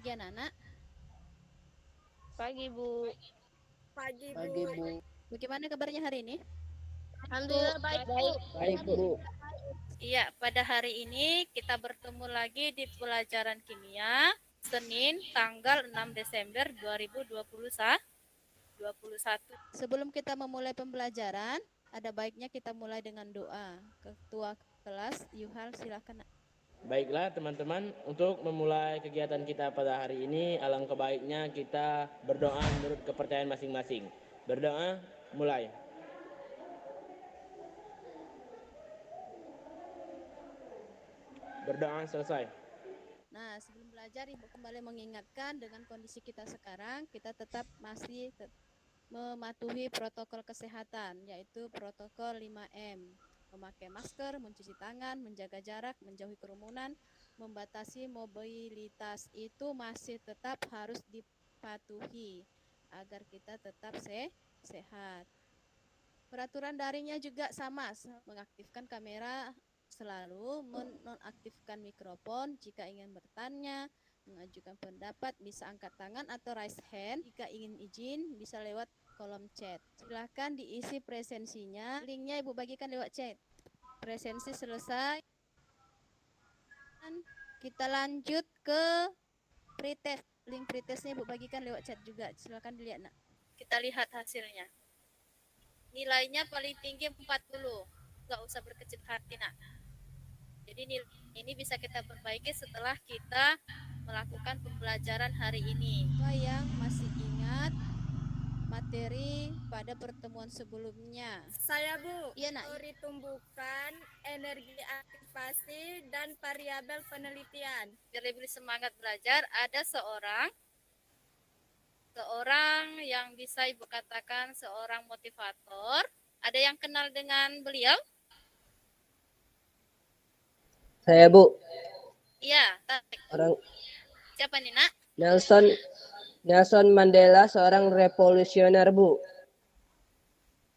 Pagi anak-anak, Pagi, Bu. Pagi, Pagi, Bu. Bu. bagaimana kabarnya hari ini? Alhamdulillah baik, Bu. Baik, Bu. Iya, pada hari ini kita bertemu lagi di pelajaran kimia Senin tanggal 6 Desember 2021. Sebelum kita memulai pembelajaran, ada baiknya kita mulai dengan doa. Ketua kelas, Yuhal, silakan. Baiklah teman-teman, untuk memulai kegiatan kita pada hari ini, alangkah baiknya kita berdoa menurut kepercayaan masing-masing. Berdoa, mulai. Berdoa selesai. Nah, sebelum belajar, Ibu kembali mengingatkan dengan kondisi kita sekarang, kita tetap masih mematuhi protokol kesehatan, yaitu protokol 5M. Memakai masker, mencuci tangan, menjaga jarak, menjauhi kerumunan, membatasi mobilitas itu masih tetap harus dipatuhi agar kita tetap sehat. Peraturan daringnya juga sama, mengaktifkan kamera selalu, menonaktifkan mikrofon jika ingin bertanya, mengajukan pendapat bisa angkat tangan atau raise hand, jika ingin izin bisa lewat kolom chat. Silahkan diisi presensinya, linknya Ibu bagikan lewat chat. Presensi selesai, kita lanjut ke pretest. Link pretestnya Ibu bagikan lewat chat juga, silahkan dilihat nak. Kita lihat hasilnya. Nilainya paling tinggi 40. Gak usah berkecil hati, nak. Jadi nilai ini bisa kita perbaiki setelah kita melakukan pembelajaran hari ini. Siapa yang masih ingat materi pada pertemuan sebelumnya? Saya, Bu. Iya, nak. Teori tumbukan, energi aktivasi, dan variabel penelitian. Biar lebih semangat belajar, ada seorang yang bisa Ibu katakan seorang motivator. Ada yang kenal dengan beliau? Saya, Bu. Iya, Orang siapa nih, nak? Nelson Mandela, seorang revolusioner, Bu.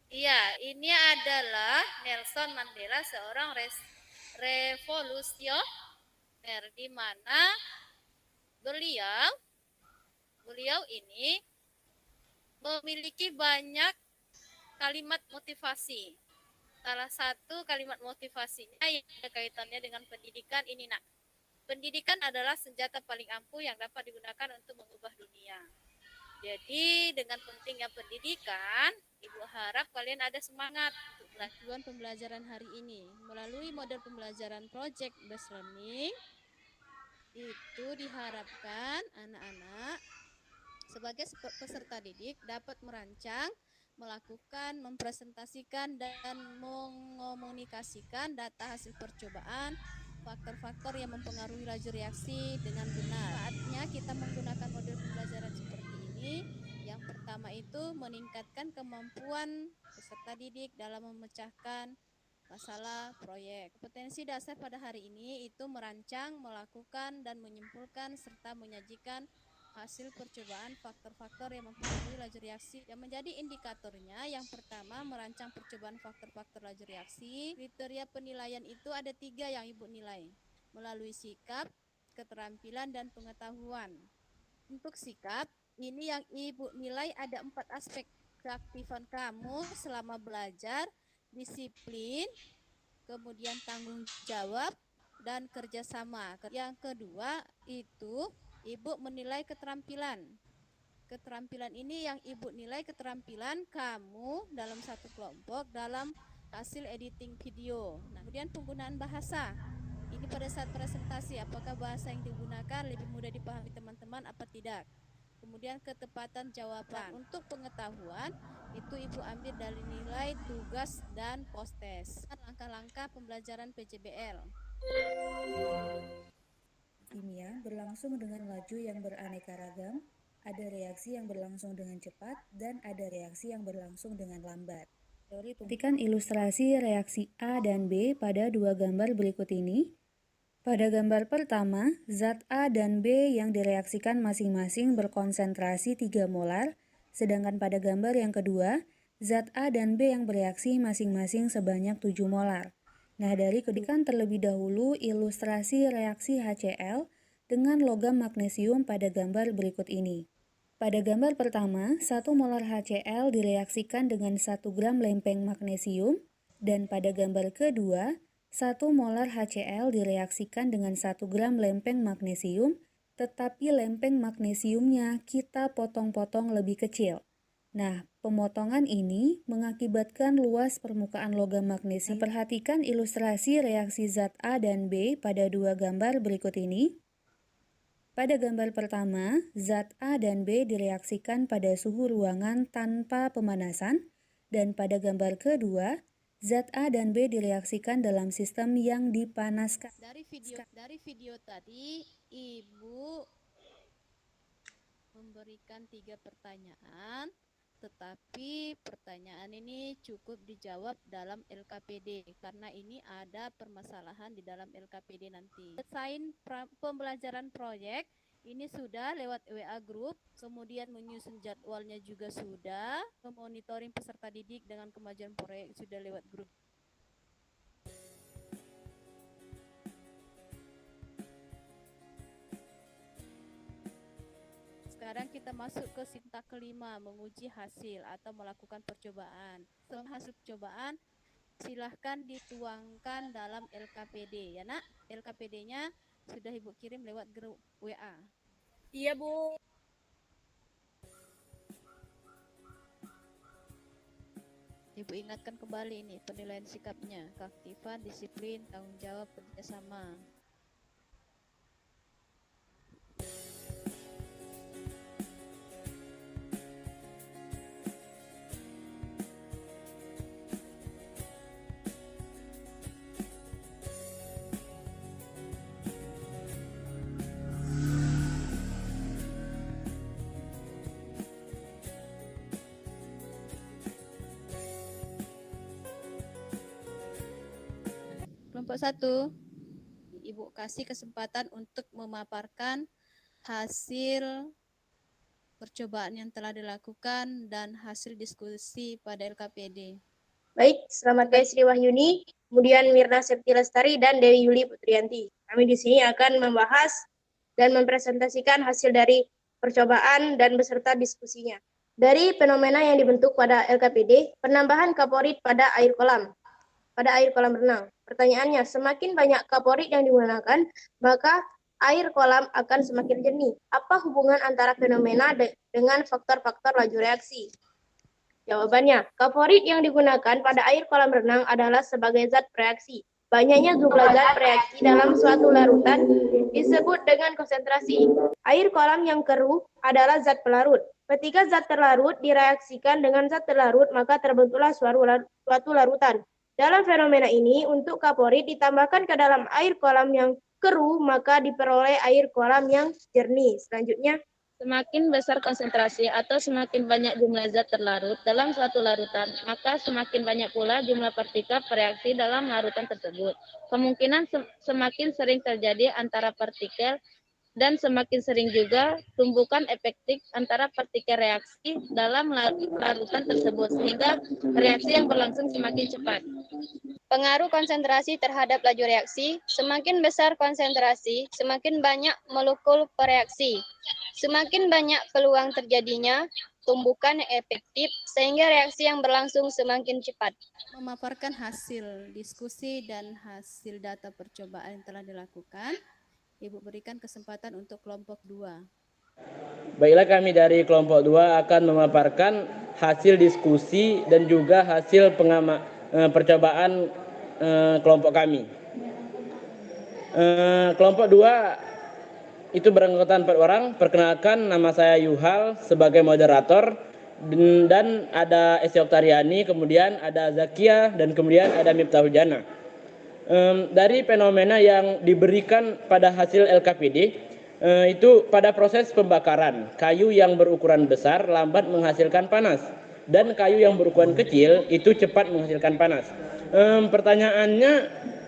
Iya, ini adalah Nelson Mandela, seorang revolusioner, di mana beliau ini memiliki banyak kalimat motivasi. Salah satu kalimat motivasinya yang ada kaitannya dengan pendidikan ini, nak. Pendidikan adalah senjata paling ampuh yang dapat digunakan untuk mengubah dunia. Jadi dengan pentingnya pendidikan, Ibu harap kalian ada semangat untuk belajar. Tujuan pembelajaran hari ini melalui model pembelajaran project based learning itu diharapkan anak-anak sebagai peserta didik dapat merancang, melakukan, mempresentasikan, dan mengomunikasikan data hasil percobaan, faktor-faktor yang mempengaruhi laju reaksi dengan benar. Saatnya kita menggunakan model pembelajaran seperti ini. Yang pertama itu meningkatkan kemampuan peserta didik dalam memecahkan masalah proyek. Kompetensi dasar pada hari ini itu merancang, melakukan, dan menyimpulkan serta menyajikan hasil percobaan faktor-faktor yang mempengaruhi laju reaksi. Yang menjadi indikatornya, yang pertama merancang percobaan faktor-faktor laju reaksi. Kriteria penilaian itu ada 3 yang Ibu nilai, melalui sikap, keterampilan, dan pengetahuan. Untuk sikap, ini yang Ibu nilai ada 4 aspek keaktifan kamu selama belajar, disiplin, kemudian tanggung jawab, dan kerjasama. Yang kedua itu Ibu menilai keterampilan. Keterampilan ini yang Ibu nilai keterampilan kamu dalam satu kelompok dalam hasil editing video. Nah, kemudian penggunaan bahasa. Ini Ini pada saat presentasi, apakah bahasa yang digunakan lebih mudah dipahami teman-teman apa tidak? Kemudian ketepatan jawaban. Untuk pengetahuan, itu Ibu ambil dari nilai tugas dan post-test. Langkah-langkah pembelajaran PJBL. Kimia berlangsung dengan laju yang beraneka ragam, ada reaksi yang berlangsung dengan cepat, dan ada reaksi yang berlangsung dengan lambat. Perhatikan ilustrasi reaksi A dan B pada dua gambar berikut ini. Pada gambar pertama, zat A dan B yang direaksikan masing-masing berkonsentrasi 3 molar, sedangkan pada gambar yang kedua, zat A dan B yang bereaksi masing-masing sebanyak 7 molar. Nah, dari kedikan terlebih dahulu ilustrasi reaksi HCl dengan logam magnesium pada gambar berikut ini. Pada gambar pertama, 1 molar HCl direaksikan dengan 1 gram lempeng magnesium, dan pada gambar kedua, 1 molar HCl direaksikan dengan 1 gram lempeng magnesium, tetapi lempeng magnesiumnya kita potong-potong lebih kecil. Nah, pemotongan ini mengakibatkan luas permukaan logam magnesium. Perhatikan ilustrasi reaksi zat A dan B pada dua gambar berikut ini. Pada gambar pertama, zat A dan B direaksikan pada suhu ruangan tanpa pemanasan, dan pada gambar kedua, zat A dan B direaksikan dalam sistem yang dipanaskan. Dari video tadi, Ibu memberikan 3 pertanyaan, tetapi pertanyaan ini cukup dijawab dalam LKPD karena ini ada permasalahan di dalam LKPD nanti. Desain pembelajaran proyek ini sudah lewat WA group, kemudian menyusun jadwalnya juga sudah, memonitoring peserta didik dengan kemajuan proyek sudah lewat grup. Sekarang kita masuk ke sintak kelima, menguji hasil atau melakukan percobaan. Setelah hasil percobaan, silahkan dituangkan dalam LKPD ya nak. LKPD-nya sudah Ibu kirim lewat grup WA. Iya, Bu. Ibu ingatkan kembali ini penilaian sikapnya, keaktifan, disiplin, tanggung jawab, kerjasama. Kelompok 1, Ibu kasih kesempatan untuk memaparkan hasil percobaan yang telah dilakukan dan hasil diskusi pada LKPD. Baik, selamat Gayatri Wahyuni, kemudian Mirna Septi Lestari dan Dewi Yuli Putrianti. Kami di sini akan membahas dan mempresentasikan hasil dari percobaan dan beserta diskusinya. Dari fenomena yang dibentuk pada LKPD, penambahan kaporit pada air kolam renang. Pertanyaannya, semakin banyak kaporit yang digunakan, maka air kolam akan semakin jernih. Apa hubungan antara fenomena dengan faktor-faktor laju reaksi? Jawabannya, kaporit yang digunakan pada air kolam renang adalah sebagai zat reaksi. Banyaknya jumlah zat reaksi dalam suatu larutan disebut dengan konsentrasi. Air kolam yang keruh adalah zat pelarut. Ketika zat terlarut direaksikan dengan zat terlarut, maka terbentuklah suatu larutan. Dalam fenomena ini, untuk kaporit ditambahkan ke dalam air kolam yang keruh, maka diperoleh air kolam yang jernih. Selanjutnya, semakin besar konsentrasi atau semakin banyak jumlah zat terlarut dalam suatu larutan, maka semakin banyak pula jumlah partikel bereaksi dalam larutan tersebut. Kemungkinan semakin sering terjadi antara partikel dan semakin sering juga tumbukan efektif antara partikel reaksi dalam larutan tersebut, sehingga reaksi yang berlangsung semakin cepat. Pengaruh konsentrasi terhadap laju reaksi, semakin besar konsentrasi, semakin banyak molekul bereaksi. Semakin banyak peluang terjadinya tumbukan efektif, sehingga reaksi yang berlangsung semakin cepat. Memaparkan hasil diskusi dan hasil data percobaan yang telah dilakukan, Ibu berikan kesempatan untuk kelompok 2. Baiklah, kami dari kelompok 2 akan memaparkan hasil diskusi dan juga hasil percobaan kelompok kami. Kelompok 2 itu beranggotakan 4 orang. Perkenalkan, nama saya Yuhal sebagai moderator, dan ada Esi Oktariani, kemudian ada Zakia, dan kemudian ada Miftahul Jannah. Dari fenomena yang diberikan pada hasil LKPD, itu pada proses pembakaran, kayu yang berukuran besar lambat menghasilkan panas, dan kayu yang berukuran kecil itu cepat menghasilkan panas. Pertanyaannya,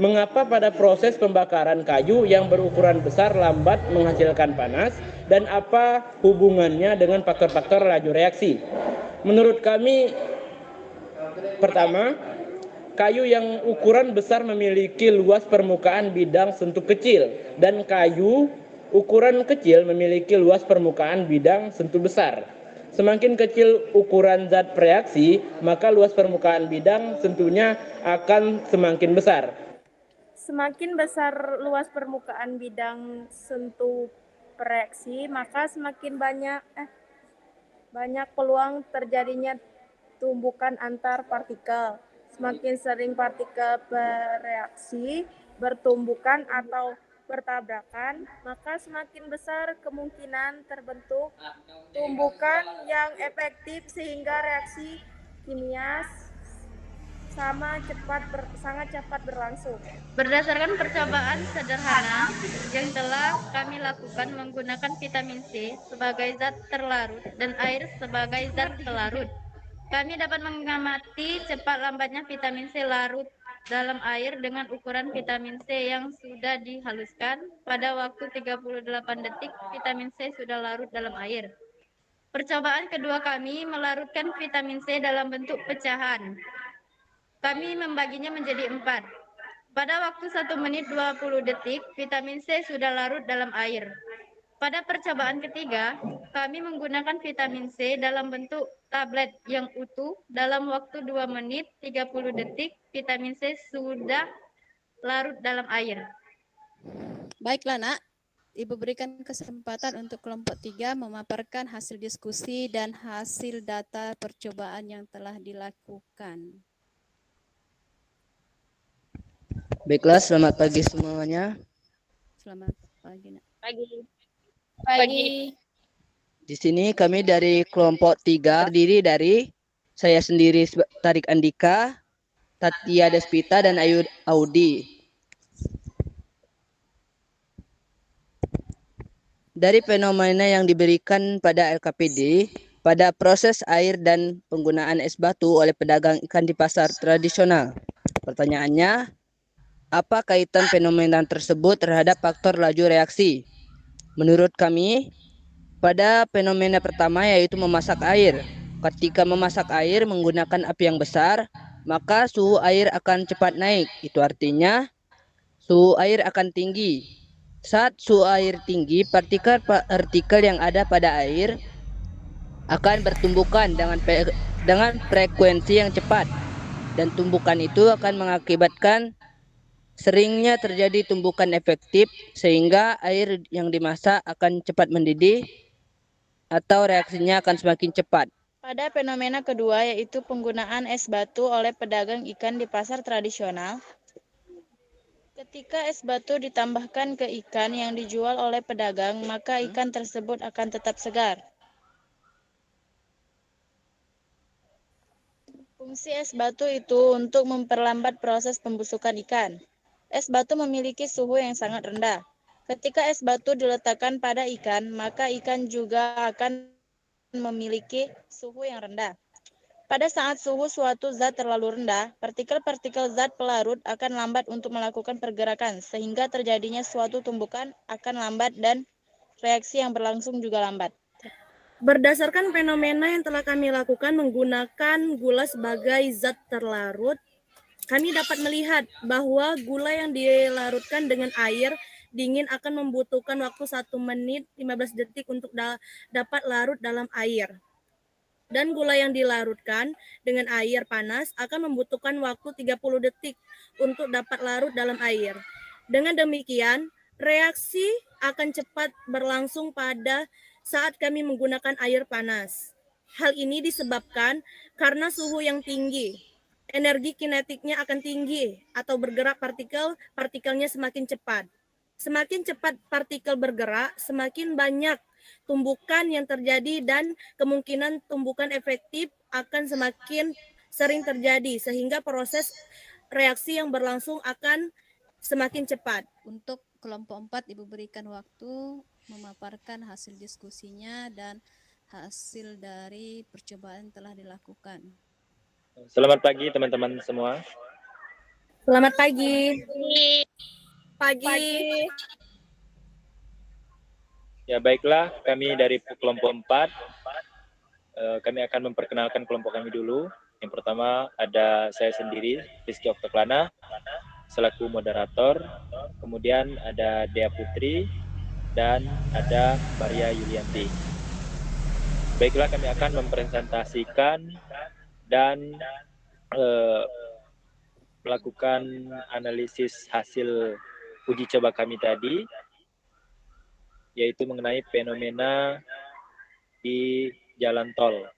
mengapa pada proses pembakaran kayu yang berukuran besar lambat menghasilkan panas, dan apa hubungannya dengan faktor-faktor laju reaksi? Menurut kami, pertama, kayu yang ukuran besar memiliki luas permukaan bidang sentuh kecil, dan kayu ukuran kecil memiliki luas permukaan bidang sentuh besar. Semakin kecil ukuran zat reaksi, maka luas permukaan bidang sentuhnya akan semakin besar. Semakin besar luas permukaan bidang sentuh reaksi, maka semakin banyak peluang terjadinya tumbukan antar partikel. Semakin sering partikel bereaksi, bertumbukan atau bertabrakan, maka semakin besar kemungkinan terbentuk tumbukan yang efektif sehingga reaksi kimia sangat cepat berlangsung. Berdasarkan percobaan sederhana yang telah kami lakukan menggunakan vitamin C sebagai zat terlarut dan air sebagai zat pelarut, kami dapat mengamati cepat lambatnya vitamin C larut dalam air dengan ukuran vitamin C yang sudah dihaluskan. Pada waktu 38 detik, vitamin C sudah larut dalam air. Percobaan kedua kami melarutkan vitamin C dalam bentuk pecahan. Kami membaginya menjadi 4. Pada waktu 1 menit 20 detik, vitamin C sudah larut dalam air. Pada percobaan ketiga, kami menggunakan vitamin C dalam bentuk tablet yang utuh. Dalam waktu 2 menit 30 detik, vitamin C sudah larut dalam air. Baiklah nak, Ibu berikan kesempatan untuk kelompok 3 memaparkan hasil diskusi dan hasil data percobaan yang telah dilakukan. Baiklah, selamat pagi semuanya. Selamat pagi nak. Pagi. Di sini kami dari kelompok 3 terdiri dari saya sendiri Tarik Andika, Tatia Despita, dan Ayu Audi. Dari fenomena yang diberikan pada LKPD, pada proses air dan penggunaan es batu oleh pedagang ikan di pasar tradisional. Pertanyaannya, apa kaitan fenomena tersebut terhadap faktor laju reaksi? Menurut kami, pada fenomena pertama yaitu memasak air. Ketika memasak air menggunakan api yang besar, maka suhu air akan cepat naik. Itu artinya suhu air akan tinggi. Saat suhu air tinggi, partikel yang ada pada air akan bertumbukan dengan frekuensi yang cepat. Dan tumbukan itu akan mengakibatkan seringnya terjadi tumbukan efektif sehingga air yang dimasak akan cepat mendidih atau reaksinya akan semakin cepat. Pada fenomena kedua yaitu penggunaan es batu oleh pedagang ikan di pasar tradisional. Ketika es batu ditambahkan ke ikan yang dijual oleh pedagang, maka ikan tersebut akan tetap segar. Fungsi es batu itu untuk memperlambat proses pembusukan ikan. Es batu memiliki suhu yang sangat rendah. Ketika es batu diletakkan pada ikan, maka ikan juga akan memiliki suhu yang rendah. Pada saat suhu suatu zat terlalu rendah, partikel-partikel zat pelarut akan lambat untuk melakukan pergerakan, sehingga terjadinya suatu tumbukan akan lambat dan reaksi yang berlangsung juga lambat. Berdasarkan fenomena yang telah kami lakukan menggunakan gula sebagai zat terlarut, kami dapat melihat bahwa gula yang dilarutkan dengan air dingin akan membutuhkan waktu 1 menit 15 detik untuk dapat larut dalam air. Dan gula yang dilarutkan dengan air panas akan membutuhkan waktu 30 detik untuk dapat larut dalam air. Dengan demikian, reaksi akan cepat berlangsung pada saat kami menggunakan air panas. Hal ini disebabkan karena suhu yang tinggi. Energi kinetiknya akan tinggi atau bergerak partikelnya semakin cepat. Semakin cepat partikel bergerak, semakin banyak tumbukan yang terjadi dan kemungkinan tumbukan efektif akan semakin sering terjadi sehingga proses reaksi yang berlangsung akan semakin cepat. Untuk kelompok 4, Ibu berikan waktu memaparkan hasil diskusinya dan hasil dari percobaan telah dilakukan. Selamat pagi teman-teman semua. Selamat pagi. Pagi. Ya baiklah, kami dari kelompok 4, kami akan memperkenalkan kelompok kami dulu. Yang pertama ada saya sendiri, Rizky Oktaklana, selaku moderator. Kemudian ada Dea Putri dan ada Maria Yulianti. Baiklah, kami akan mempresentasikan dan melakukan analisis hasil uji coba kami tadi, yaitu mengenai fenomena di jalan tol.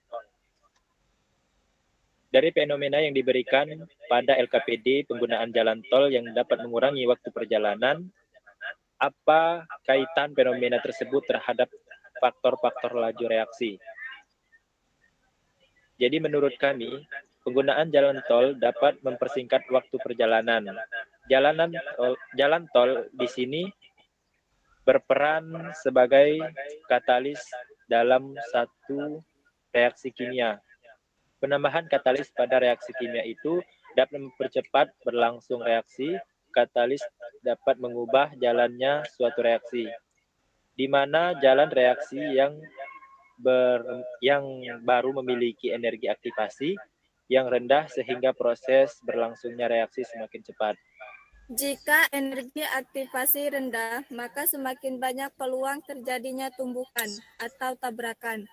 Dari fenomena yang diberikan pada LKPD penggunaan jalan tol yang dapat mengurangi waktu perjalanan, apa kaitan fenomena tersebut terhadap faktor-faktor laju reaksi? Jadi menurut kami, penggunaan jalan tol dapat mempersingkat waktu perjalanan. Jalan tol di sini berperan sebagai katalis dalam satu reaksi kimia. Penambahan katalis pada reaksi kimia itu dapat mempercepat berlangsung reaksi. Katalis dapat mengubah jalannya suatu reaksi, di mana jalan reaksi yang baru memiliki energi aktivasi yang rendah sehingga proses berlangsungnya reaksi semakin cepat. Jika energi aktivasi rendah, maka semakin banyak peluang terjadinya tumbukan atau tabrakan.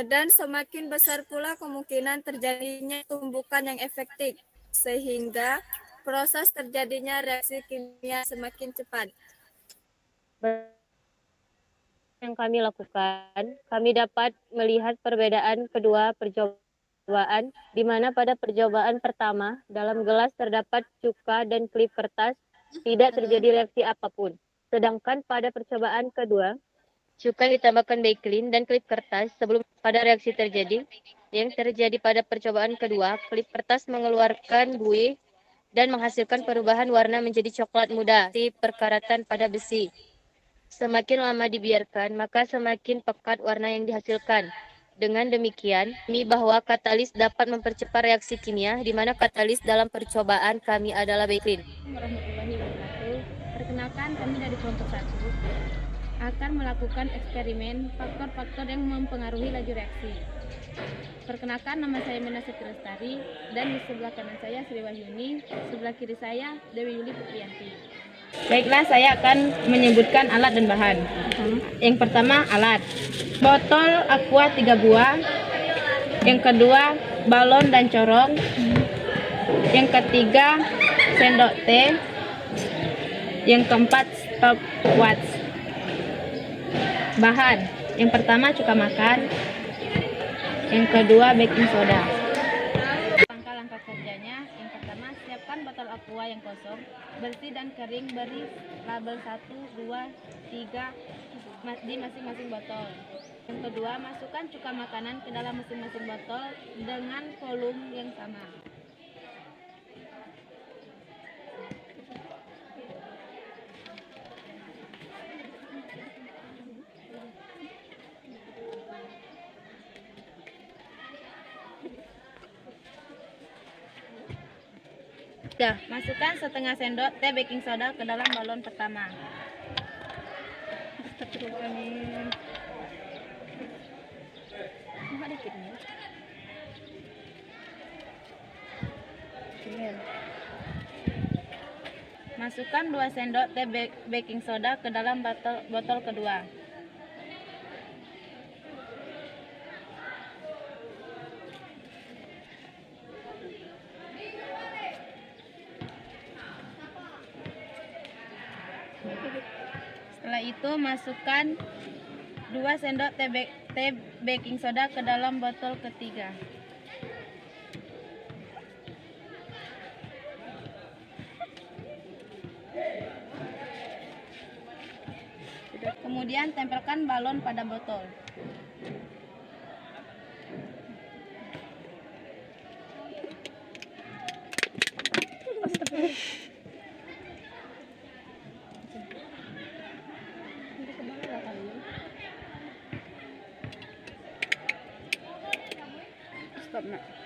Dan semakin besar pula kemungkinan terjadinya tumbukan yang efektif, sehingga proses terjadinya reaksi kimia semakin cepat. Yang kami lakukan, kami dapat melihat perbedaan kedua percobaan, di mana pada percobaan pertama, dalam gelas terdapat cuka dan klip kertas, tidak terjadi reaksi apapun. Sedangkan pada percobaan kedua, cuka ditambahkan bakelin dan klip kertas sebelum pada reaksi terjadi. Yang terjadi pada percobaan kedua, klip kertas mengeluarkan buih dan menghasilkan perubahan warna menjadi coklat muda, seperti perkaratan pada besi. Semakin lama dibiarkan, maka semakin pekat warna yang dihasilkan. Dengan demikian, bahwa katalis dapat mempercepat reaksi kimia, di mana katalis dalam percobaan kami adalah bakelin. Perkenalkan, kami dari kelompok 1 akan melakukan eksperimen faktor-faktor yang mempengaruhi laju reaksi. Perkenalkan, nama saya Mirna Septian Lestari, dan di sebelah kanan saya Sri Wahyuni, sebelah kiri saya Dewi Yuli Putriyanti. Baiklah, saya akan menyebutkan alat dan bahan. Yang pertama, alat. Botol aqua 3 buah. Yang kedua, balon dan corong. Yang ketiga, sendok teh. Yang keempat, stopwatch. Bahan. Yang pertama, cuka makan. Yang kedua, baking soda. Langkah-langkah kerjanya, yang pertama, siapkan botol aqua yang kosong, bersih dan kering, beri label 1, 2, 3 di masing-masing botol. Yang kedua, masukkan cuka makanan ke dalam masing-masing botol dengan volume yang sama. Masukkan setengah sendok teh baking soda ke dalam balon pertama. Masukkan 2 sendok teh baking soda ke dalam botol kedua. Setelah itu masukkan 2 sendok teh baking soda ke dalam botol ketiga. Kemudian tempelkan balon pada botol.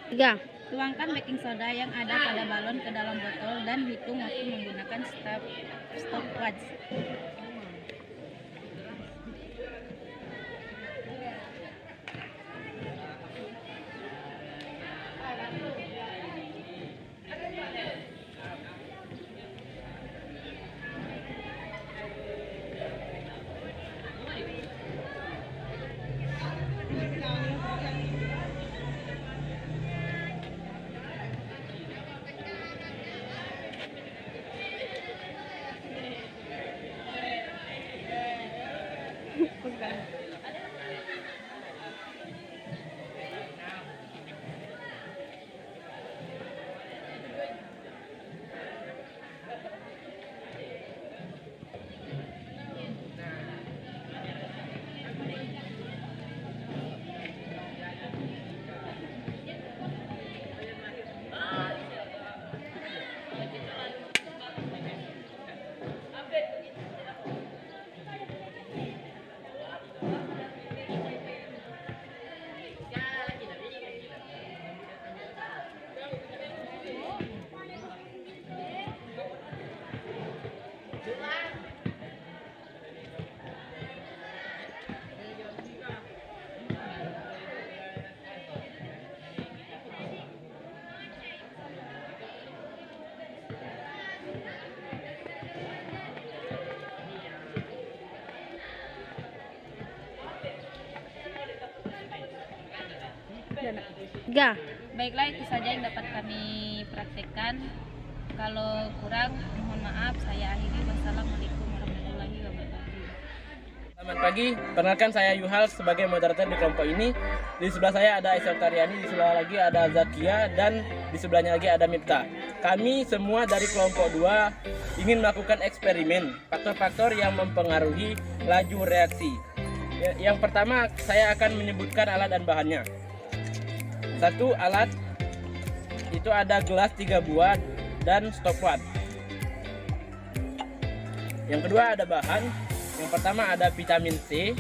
Tiga. Tuangkan baking soda yang ada pada balon ke dalam botol dan hitung waktu menggunakan stopwatch. Tiga. Baiklah, itu saja yang dapat kami praktekkan. Kalau kurang, mohon maaf. Saya akhiri. Wassalamualaikum warahmatullahi wabarakatuh. Selamat pagi, perkenalkan saya Yuhal sebagai moderator di kelompok ini. Di sebelah saya ada Aisyah Taryani, di sebelah lagi ada Zakia, dan di sebelahnya lagi ada Miftah. Kami semua dari kelompok 2 ingin melakukan eksperimen faktor-faktor yang mempengaruhi laju reaksi. Yang pertama, saya akan menyebutkan alat dan bahannya. Satu alat itu ada gelas 3 buah dan stopwatch. Yang kedua ada bahan. Yang pertama ada vitamin C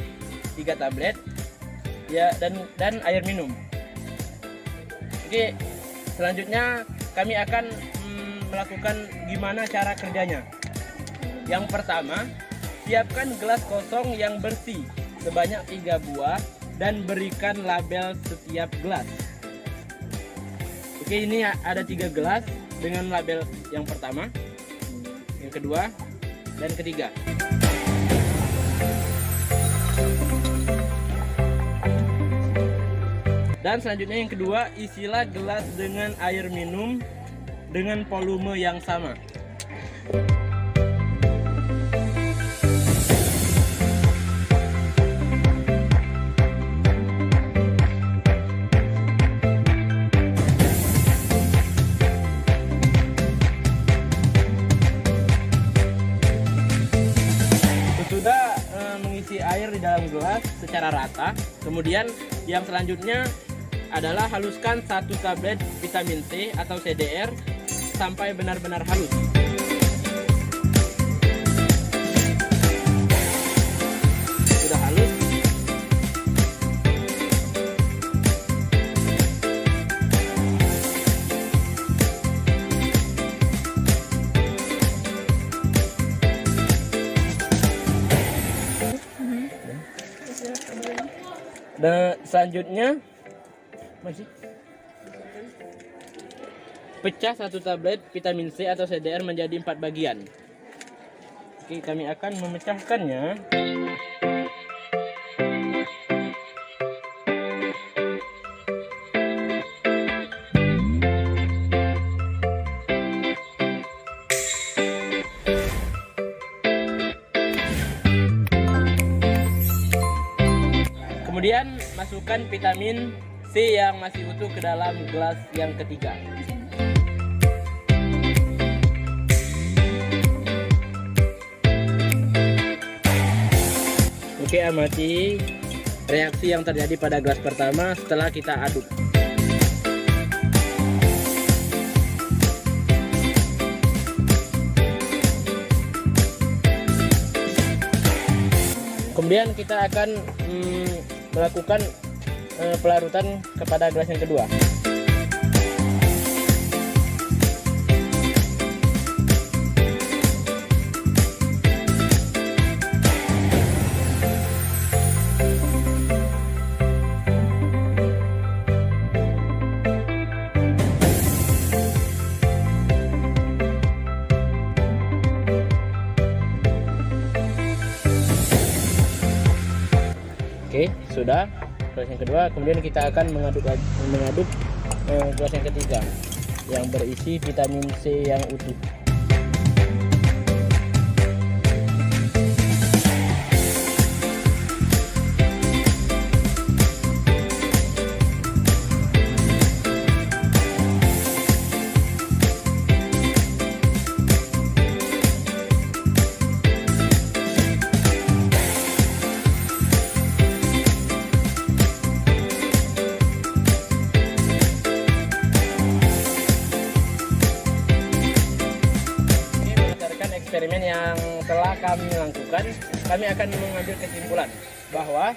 3 tablet ya, dan air minum. Oke, selanjutnya kami akan melakukan gimana cara kerjanya. Yang pertama, siapkan gelas kosong yang bersih sebanyak 3 buah dan berikan label setiap gelas. Oke, ini ada 3 gelas dengan label yang pertama, yang kedua, dan ketiga. Dan selanjutnya yang kedua, isilah gelas dengan air minum dengan volume yang sama. Sudah mengisi air di dalam gelas secara rata. Kemudian yang selanjutnya adalah haluskan 1 tablet vitamin C atau CDR sampai benar-benar halus. Sudah halus. Dan selanjutnya masih pecah 1 tablet vitamin C atau CDR menjadi 4 bagian. Oke, kami akan memecahkannya. Kemudian masukkan vitamin C yang masih utuh ke dalam gelas yang ketiga. Oke, amati reaksi yang terjadi pada gelas pertama setelah kita aduk. Kemudian kita akan melakukan pelarutan kepada gelas yang kedua. Oke, sudah gelas yang kedua. Kemudian kita akan mengaduk gelas yang ketiga yang berisi vitamin C yang utuh. Eksperimen yang telah kami lakukan, kami akan mengambil kesimpulan bahwa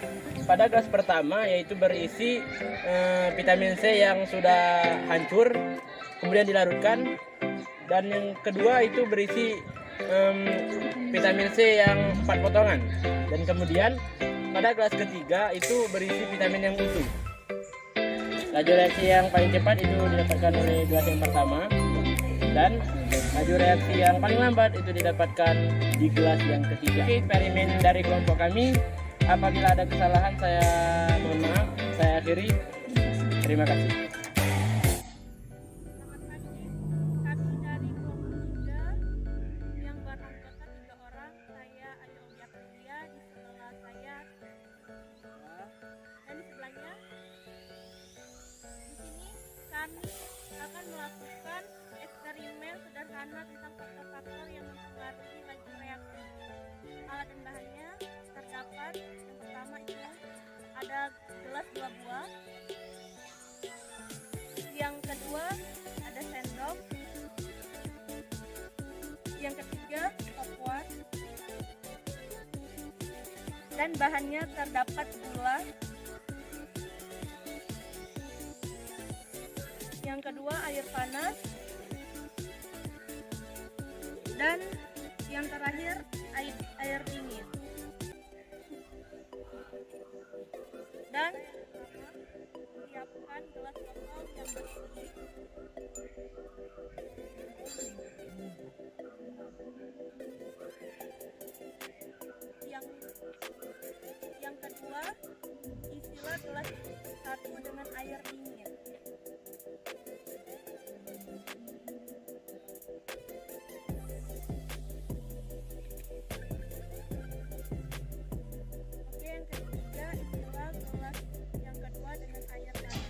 pada gelas pertama yaitu berisi vitamin C yang sudah hancur kemudian dilarutkan, dan yang kedua itu berisi vitamin C yang 4 potongan, dan kemudian pada gelas ketiga itu berisi vitamin yang utuh. Laju reaksi yang paling cepat itu didapatkan oleh gelas yang pertama, dan laju reaksi yang paling lambat itu didapatkan di gelas yang ketiga. Eksperimen dari kelompok kami, apabila ada kesalahan saya mohon maaf, saya akhiri. Terima kasih. Kami dari kelompok 3 yang beranggotakan 3 orang, saya Ayu Obiakulia di sebelah saya dan di sebelahnya. Di sini kami akan melakukan eksperimen sederhana tentang faktor-faktor yang mempengaruhi laju reaksi. Alat dan bahannya terdapat, yang pertama itu ada gelas 2 buah, yang kedua ada sendok, yang ketiga topwan, dan bahannya terdapat gula, yang kedua air panas, dan yang terakhir air dingin. Dan siapkan gelas kosong yang bersih. Yang kedua, isilah gelas satu dengan air dingin. Yang ketiga, isilah gelas yang kedua dengan air panas.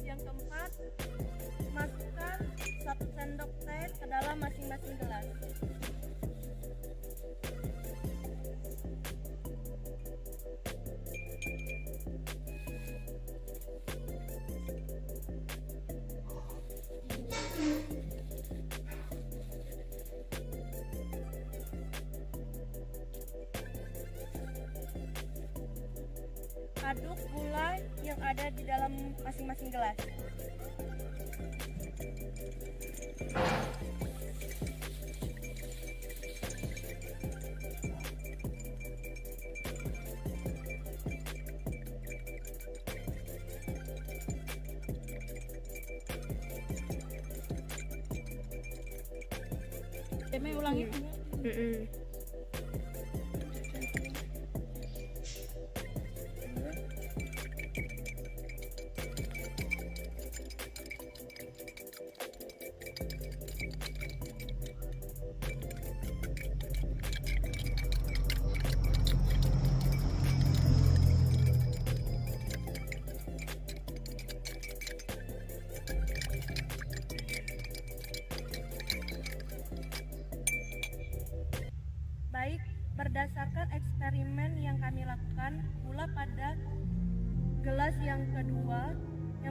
Yang keempat, masukkan 1 sendok teh ke dalam masing-masing gelas. Aduk gula yang ada di dalam masing-masing gelas. Demi ulangi.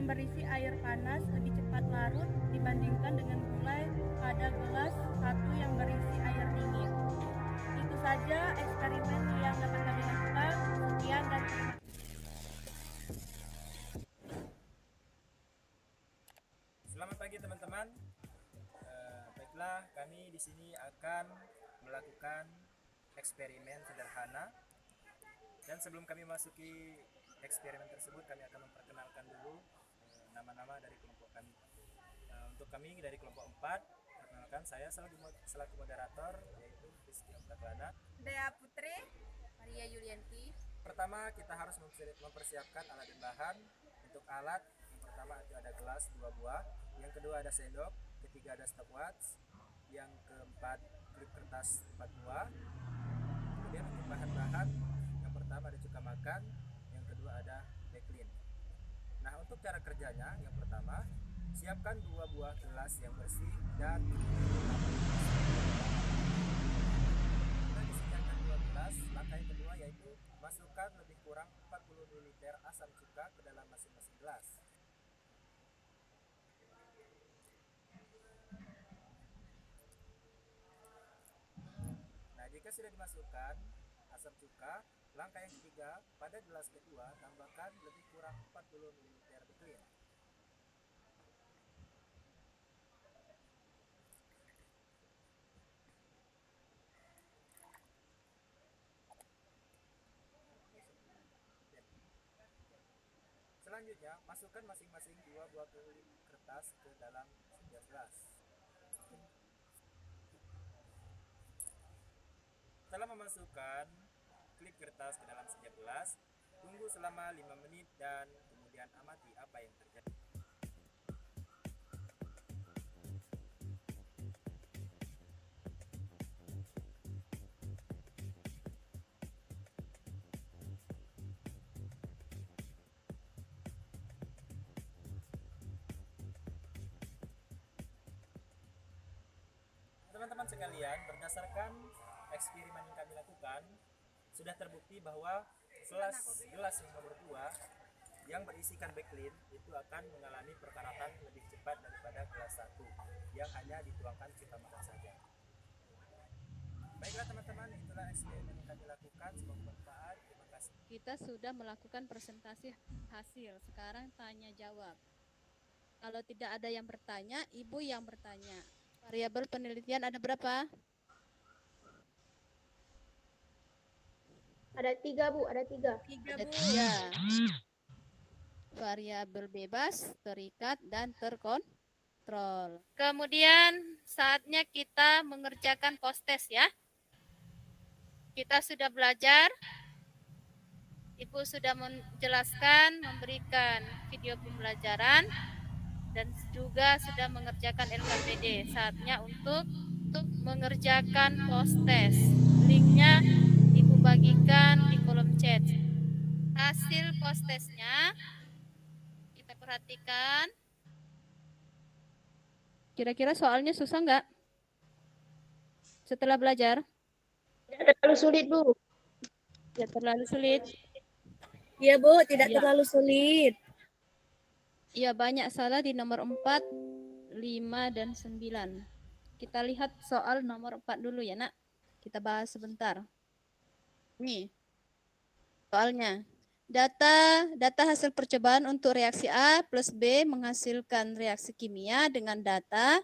yang berisi air panas lebih cepat larut dibandingkan dengan gula pada gelas satu yang berisi air dingin. Itu saja eksperimen yang dapat kami lakukan. Sekian dan terima kasih. Selamat pagi teman-teman. Baiklah, kami di sini akan melakukan eksperimen sederhana. Dan sebelum kami masuki eksperimen tersebut, kami akan memperkenalkan dulu nama-nama dari kelompok kami. Untuk kami dari kelompok 4, perkenalkan saya selaku moderator, yaitu Rizky Oktaklana, Dea Putri, Maria Yulianti. Pertama, kita harus mempersiapkan alat dan bahan. Untuk alat, yang pertama itu ada gelas 2 buah, yang kedua ada sendok, ketiga ada stopwatch, yang keempat klip kertas 4 buah. Kemudian untuk bahan-bahan, yang pertama ada cuka makan, yang kedua ada backclean. Nah, untuk cara kerjanya, yang pertama, siapkan 2 buah gelas yang bersih dan kita disediakan 2 gelas. Langkah yang kedua yaitu masukkan lebih kurang 40 ml asam cuka ke dalam masing-masing gelas. Nah, jika sudah dimasukkan asam cuka, langkah yang ketiga, pada gelas kedua tambahkan lebih kurang 40 ml backclean. Selanjutnya, masukkan masing-masing 2 buah klip kertas ke dalam setiap gelas. Setelah memasukkan klip kertas ke dalam setiap gelas, tunggu selama 5 menit dan kemudian amati apa yang terjadi. Teman-teman sekalian, berdasarkan eksperimen yang kami lakukan, sudah terbukti bahwa gelas yang nomor 2 yang berisikan backclean itu akan mengalami perkaratan lebih cepat daripada gelas 1 yang hanya dituangkan cuka makan saja. Baiklah teman-teman, itulah eksperimen yang kami lakukan. Semoga bermanfaat. Terima kasih. Kita sudah melakukan presentasi hasil. Sekarang tanya jawab. Kalau tidak ada yang bertanya, Ibu yang bertanya. Variabel penelitian ada berapa? Ada 3, Bu. Ada 3. Ada 3. Variabel bebas, terikat, dan terkontrol. Kemudian saatnya kita mengerjakan post-test ya. Kita sudah belajar. Ibu sudah menjelaskan, memberikan video pembelajaran, dan juga sudah mengerjakan LKPD. Saatnya untuk mengerjakan post-test. Linknya Ibu bagikan di kolom chat. Hasil post-testnya kita perhatikan. Kira-kira soalnya susah nggak? Setelah belajar? Tidak terlalu sulit, Bu. Tidak terlalu sulit. Iya, Bu, tidak terlalu sulit. Iya, banyak salah di nomor 4, 5, dan 9. Kita lihat soal nomor 4 dulu ya, Nak. Kita bahas sebentar. Nih, soalnya. Data hasil percobaan untuk reaksi A plus B menghasilkan reaksi kimia dengan data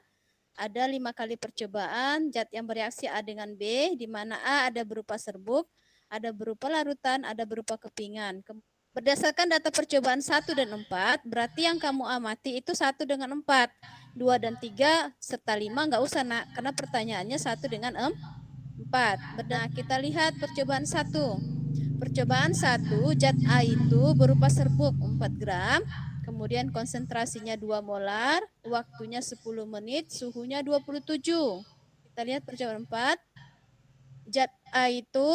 ada 5 kali percobaan zat yang bereaksi A dengan B, di mana A ada berupa serbuk, ada berupa larutan, ada berupa kepingan. Berdasarkan data percobaan 1 dan 4, berarti yang kamu amati itu 1 dengan 4. 2 dan 3 serta 5 nggak usah, Nak, karena pertanyaannya 1 dengan 4. Nah, kita lihat percobaan 1. Percobaan 1, zat A itu berupa serbuk 4 gram, kemudian konsentrasinya 2 molar, waktunya 10 menit, suhunya 27. Kita lihat percobaan 4. Zat A itu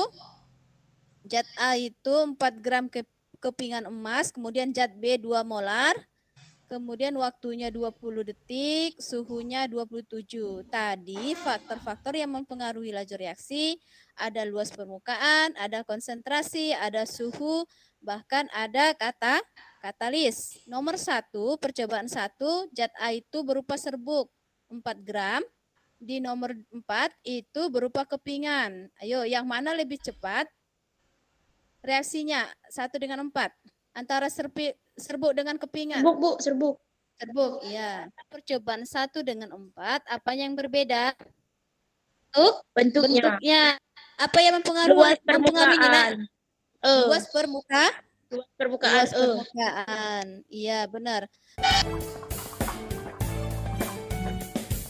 4 gram kepingan emas, kemudian zat B 2 molar, kemudian waktunya 20 detik, suhunya 27. Tadi faktor-faktor yang mempengaruhi laju reaksi ada luas permukaan, ada konsentrasi, ada suhu, bahkan ada katalis. Nomor 1, percobaan 1, zat A itu berupa serbuk 4 gram. Di nomor 4 itu berupa kepingan. Ayo, yang mana lebih cepat reaksinya 1 dengan 4? Antara serbuk dengan kepingan. Serbuk, Bu, serbuk. Serbuk, iya. Percobaan 1 dengan 4, apa yang berbeda? Bentuknya. Bentuknya. Apa yang Luas mempengaruhinya? permukaan. Luas permukaan. Luas permukaan. Luas permukaan. Iya, benar.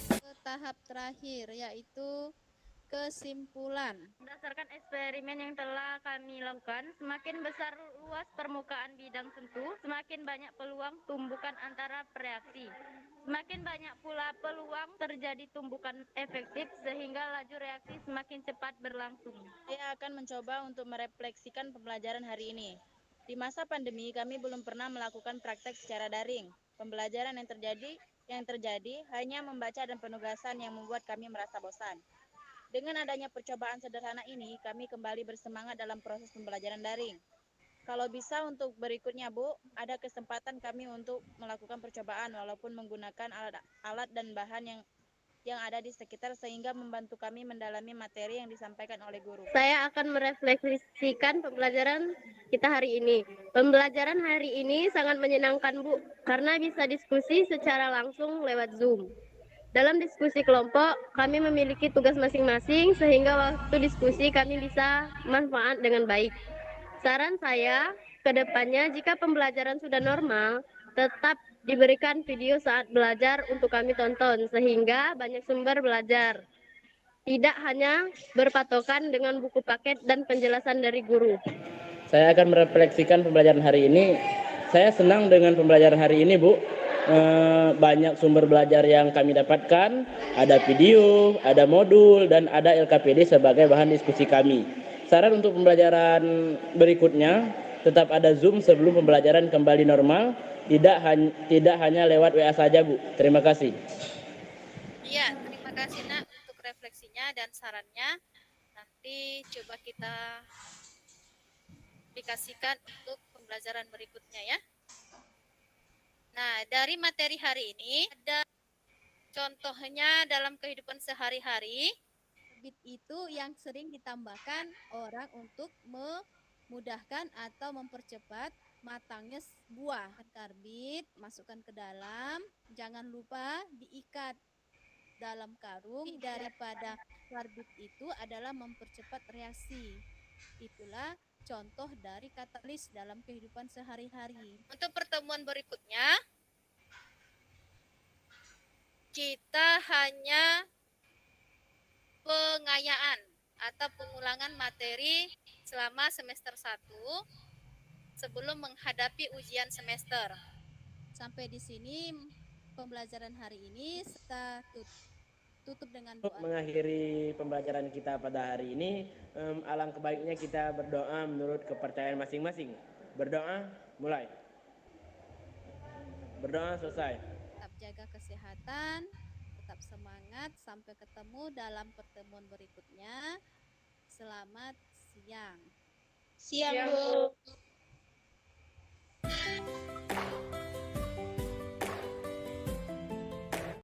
Ke tahap terakhir, yaitu kesimpulan. Berdasarkan eksperimen yang telah kami lakukan, semakin besar luas permukaan bidang sentuh, semakin banyak peluang tumbukan antara reaksi. Semakin banyak pula peluang terjadi tumbukan efektif sehingga laju reaksi semakin cepat berlangsung. Saya akan mencoba untuk merefleksikan pembelajaran hari ini. Di masa pandemi, kami belum pernah melakukan praktek secara daring. Pembelajaran yang terjadi hanya membaca dan penugasan yang membuat kami merasa bosan. Dengan adanya percobaan sederhana ini, kami kembali bersemangat dalam proses pembelajaran daring. Kalau bisa untuk berikutnya, Bu, ada kesempatan kami untuk melakukan percobaan walaupun menggunakan alat dan bahan yang ada di sekitar sehingga membantu kami mendalami materi yang disampaikan oleh guru. Saya akan merefleksikan pembelajaran kita hari ini. Pembelajaran hari ini sangat menyenangkan, Bu, karena bisa diskusi secara langsung lewat Zoom. Dalam diskusi kelompok, kami memiliki tugas masing-masing sehingga waktu diskusi kami bisa manfaat dengan baik. Saran saya, ke depannya jika pembelajaran sudah normal, tetap diberikan video saat belajar untuk kami tonton sehingga banyak sumber belajar. Tidak hanya berpatokan dengan buku paket dan penjelasan dari guru. Saya akan merefleksikan pembelajaran hari ini. Saya senang dengan pembelajaran hari ini, Bu. Banyak sumber belajar yang kami dapatkan, ada video, ada modul, dan ada LKPD sebagai bahan diskusi kami. Saran untuk pembelajaran berikutnya, tetap ada Zoom sebelum pembelajaran kembali normal, tidak hanya lewat WA saja, Bu. Terima kasih. Iya, terima kasih Nak untuk refleksinya dan sarannya. Nanti coba kita aplikasikan untuk pembelajaran berikutnya ya. Nah, dari materi hari ini ada contohnya dalam kehidupan sehari-hari. Karbit itu yang sering ditambahkan orang untuk memudahkan atau mempercepat matangnya buah. Karbit masukkan ke dalam, jangan lupa diikat dalam karung. Daripada karbit itu adalah mempercepat reaksi. Itulah contoh dari katalis dalam kehidupan sehari-hari. Untuk pertemuan berikutnya, kita hanya pengayaan atau pengulangan materi selama semester 1 sebelum menghadapi ujian semester. Sampai di sini pembelajaran hari ini, kita tutup dengan doa. Mengakhiri pembelajaran kita pada hari ini, alangkah baiknya kita berdoa menurut kepercayaan masing-masing. Berdoa, mulai. Berdoa, selesai. Tetap jaga kesehatan, tetap semangat, sampai ketemu dalam pertemuan berikutnya. Selamat siang. Siang, Bu.